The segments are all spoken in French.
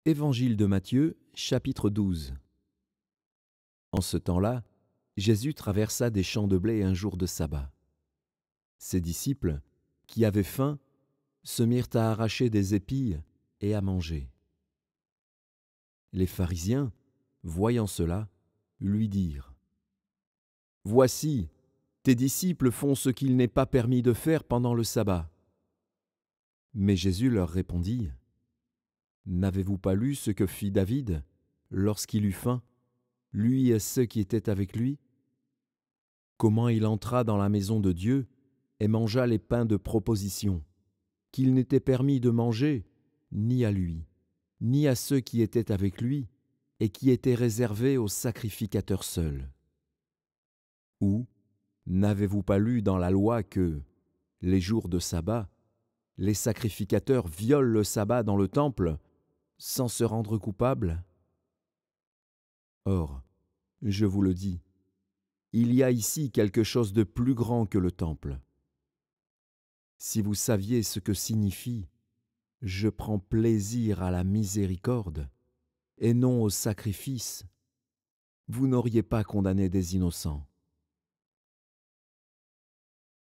Évangile de Matthieu, chapitre 12. En ce temps-là, Jésus traversa des champs de blé un jour de sabbat. Ses disciples, qui avaient faim, se mirent à arracher des épis et à manger. Les pharisiens, voyant cela, lui dirent : « Voici, tes disciples font ce qu'il n'est pas permis de faire pendant le sabbat. » Mais Jésus leur répondit : « N'avez-vous pas lu ce que fit David lorsqu'il eut faim, lui et ceux qui étaient avec lui ? Comment il entra dans la maison de Dieu et mangea les pains de proposition, qu'il n'était permis de manger ni à lui, ni à ceux qui étaient avec lui, et qui étaient réservés aux sacrificateurs seuls. Ou n'avez-vous pas lu dans la loi que, les jours de sabbat, les sacrificateurs violent le sabbat dans le temple sans se rendre coupables ? Or, je vous le dis, il y a ici quelque chose de plus grand que le temple. Si vous saviez ce que signifie « je prends plaisir à la miséricorde » et non au sacrifice, vous n'auriez pas condamné des innocents.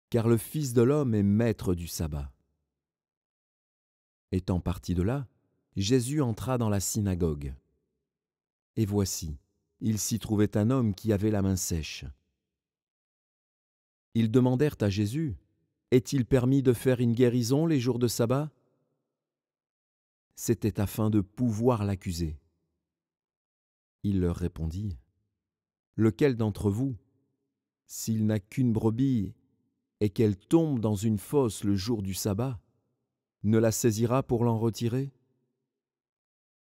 Car le Fils de l'homme est maître du sabbat. Étant parti de là, Jésus entra dans la synagogue. Et voici, il s'y trouvait un homme qui avait la main sèche. Ils demandèrent à Jésus : « Est-il permis de faire une guérison les jours de sabbat ?» C'était afin de pouvoir l'accuser. Il leur répondit : « Lequel d'entre vous, s'il n'a qu'une brebis et qu'elle tombe dans une fosse le jour du sabbat, ne la saisira pour l'en retirer ?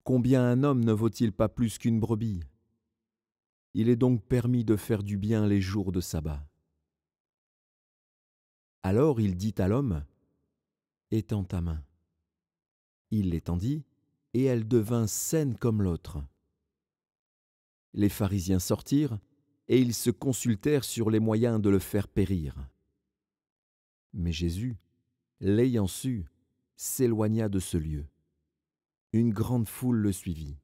Combien un homme ne vaut-il pas plus qu'une brebis ? Il est donc permis de faire du bien les jours de sabbat. » Alors il dit à l'homme : « Étends ta main. » Il l'étendit, et elle devint saine comme l'autre. Les pharisiens sortirent, et ils se consultèrent sur les moyens de le faire périr. Mais Jésus, l'ayant su, s'éloigna de ce lieu. Une grande foule le suivit.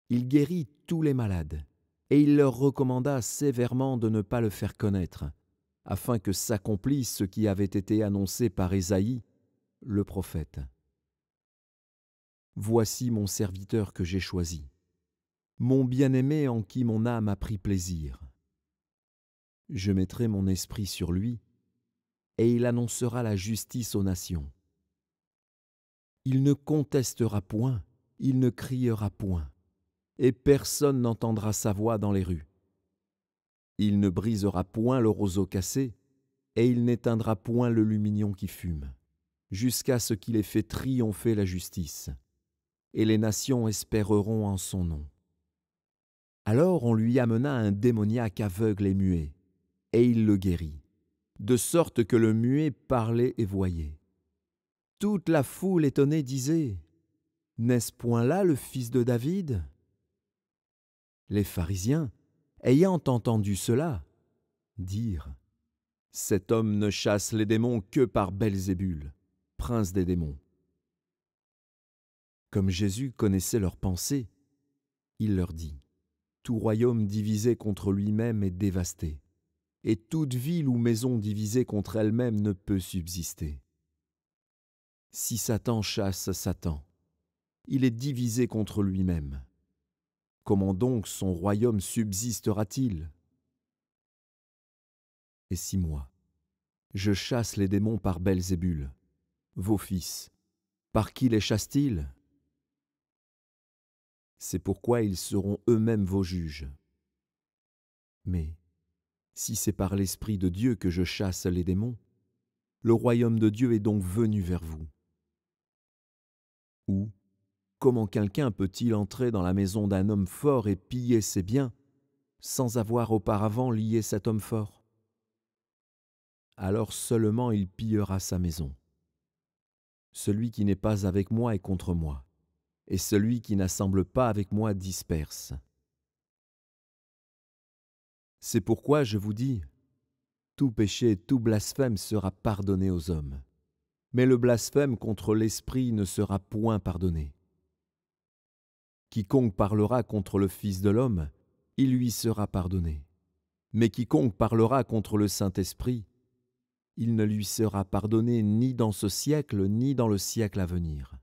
Il guérit tous les malades, et il leur recommanda sévèrement de ne pas le faire connaître, afin que s'accomplisse ce qui avait été annoncé par Ésaïe, le prophète. « Voici mon serviteur que j'ai choisi, mon bien-aimé en qui mon âme a pris plaisir. Je mettrai mon esprit sur lui, et il annoncera la justice aux nations. Il ne contestera point, il ne criera point, et personne n'entendra sa voix dans les rues. Il ne brisera point le roseau cassé, et il n'éteindra point le lumignon qui fume, jusqu'à ce qu'il ait fait triompher la justice, et les nations espéreront en son nom. » Alors on lui amena un démoniaque aveugle et muet, et il le guérit, de sorte que le muet parlait et voyait. Toute la foule étonnée disait : « N'est-ce point là le fils de David ? » Les pharisiens, ayant entendu cela, dirent : « Cet homme ne chasse les démons que par Belzébul, prince des démons. » Comme Jésus connaissait leurs pensées, il leur dit : « Tout royaume divisé contre lui-même est dévasté, et toute ville ou maison divisée contre elle-même ne peut subsister. Si Satan chasse Satan, il est divisé contre lui-même. Comment donc son royaume subsistera-t-il ? Et si moi, je chasse les démons par Belzébul, vos fils, par qui les chassent-ils ? C'est pourquoi ils seront eux-mêmes vos juges. Mais si c'est par l'Esprit de Dieu que je chasse les démons, le royaume de Dieu est donc venu vers vous. Ou comment quelqu'un peut-il entrer dans la maison d'un homme fort et piller ses biens, sans avoir auparavant lié cet homme fort ? Alors seulement il pillera sa maison. Celui qui n'est pas avec moi est contre moi, et celui qui n'assemble pas avec moi disperse. C'est pourquoi je vous dis, tout péché et tout blasphème sera pardonné aux hommes, mais le blasphème contre l'Esprit ne sera point pardonné. Quiconque parlera contre le Fils de l'homme, il lui sera pardonné. Mais quiconque parlera contre le Saint-Esprit, il ne lui sera pardonné ni dans ce siècle, ni dans le siècle à venir.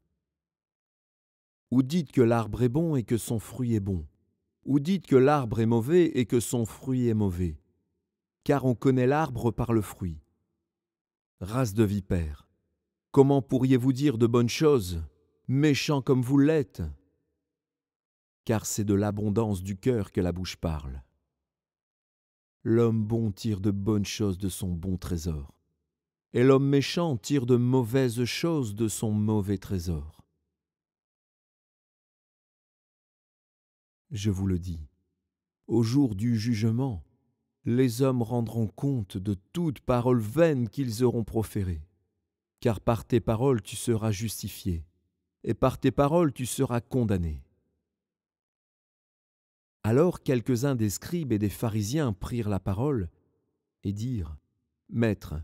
Ou dites que l'arbre est bon et que son fruit est bon, ou dites que l'arbre est mauvais et que son fruit est mauvais, car on connaît l'arbre par le fruit. Race de vipères, comment pourriez-vous dire de bonnes choses, méchants comme vous l'êtes? Car c'est de l'abondance du cœur que la bouche parle. L'homme bon tire de bonnes choses de son bon trésor, et l'homme méchant tire de mauvaises choses de son mauvais trésor. Je vous le dis, au jour du jugement, les hommes rendront compte de toute parole vaine qu'ils auront proférée. Car par tes paroles tu seras justifié, et par tes paroles tu seras condamné. Alors quelques-uns des scribes et des pharisiens prirent la parole et dirent : Maître,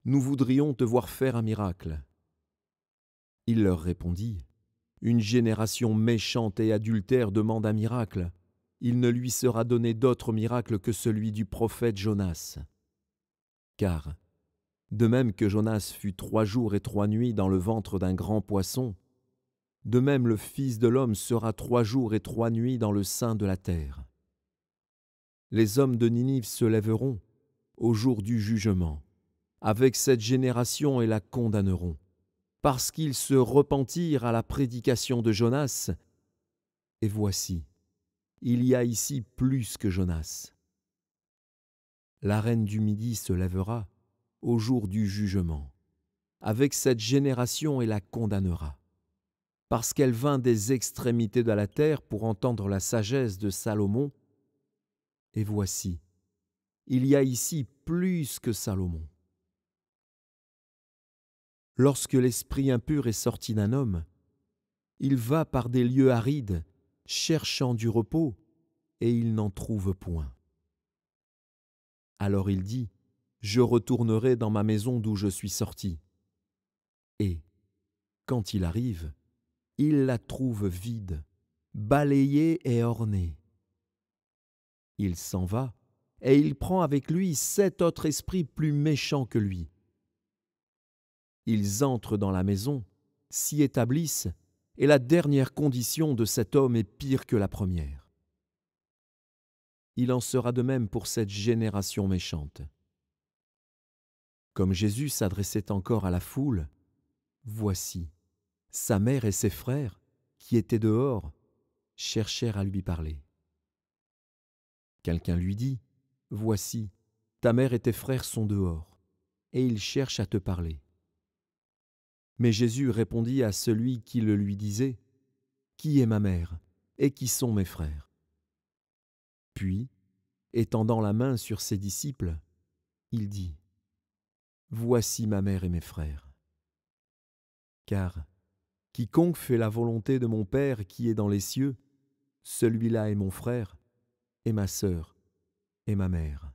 nous voudrions te voir faire un miracle. Il leur répondit : Une génération méchante et adultère demande un miracle. Il ne lui sera donné d'autre miracle que celui du prophète Jonas. Car, de même que Jonas fut 3 jours et 3 nuits dans le ventre d'un grand poisson, de même le Fils de l'homme sera 3 jours et 3 nuits dans le sein de la terre. Les hommes de Ninive se lèveront, au jour du jugement, avec cette génération et la condamneront, parce qu'ils se repentirent à la prédication de Jonas. Et voici, il y a ici plus que Jonas. La reine du Midi se lèvera, au jour du jugement, avec cette génération et la condamnera, parce qu'elle vint des extrémités de la terre pour entendre la sagesse de Salomon. Et voici, il y a ici plus que Salomon. Lorsque l'esprit impur est sorti d'un homme, il va par des lieux arides, cherchant du repos, et il n'en trouve point. Alors il dit : Je retournerai dans ma maison d'où je suis sorti. Et, quand il arrive, il la trouve vide, balayée et ornée. Il s'en va, et il prend avec lui 7 autres esprits plus méchants que lui. Ils entrent dans la maison, s'y établissent, et la dernière condition de cet homme est pire que la première. Il en sera de même pour cette génération méchante. Comme Jésus s'adressait encore à la foule, voici, sa mère et ses frères, qui étaient dehors, cherchèrent à lui parler. Quelqu'un lui dit : Voici, ta mère et tes frères sont dehors, et ils cherchent à te parler. Mais Jésus répondit à celui qui le lui disait : Qui est ma mère et qui sont mes frères ? Puis, étendant la main sur ses disciples, il dit : Voici ma mère et mes frères. Car quiconque fait la volonté de mon Père qui est dans les cieux, celui-là est mon frère, et ma sœur, et ma mère.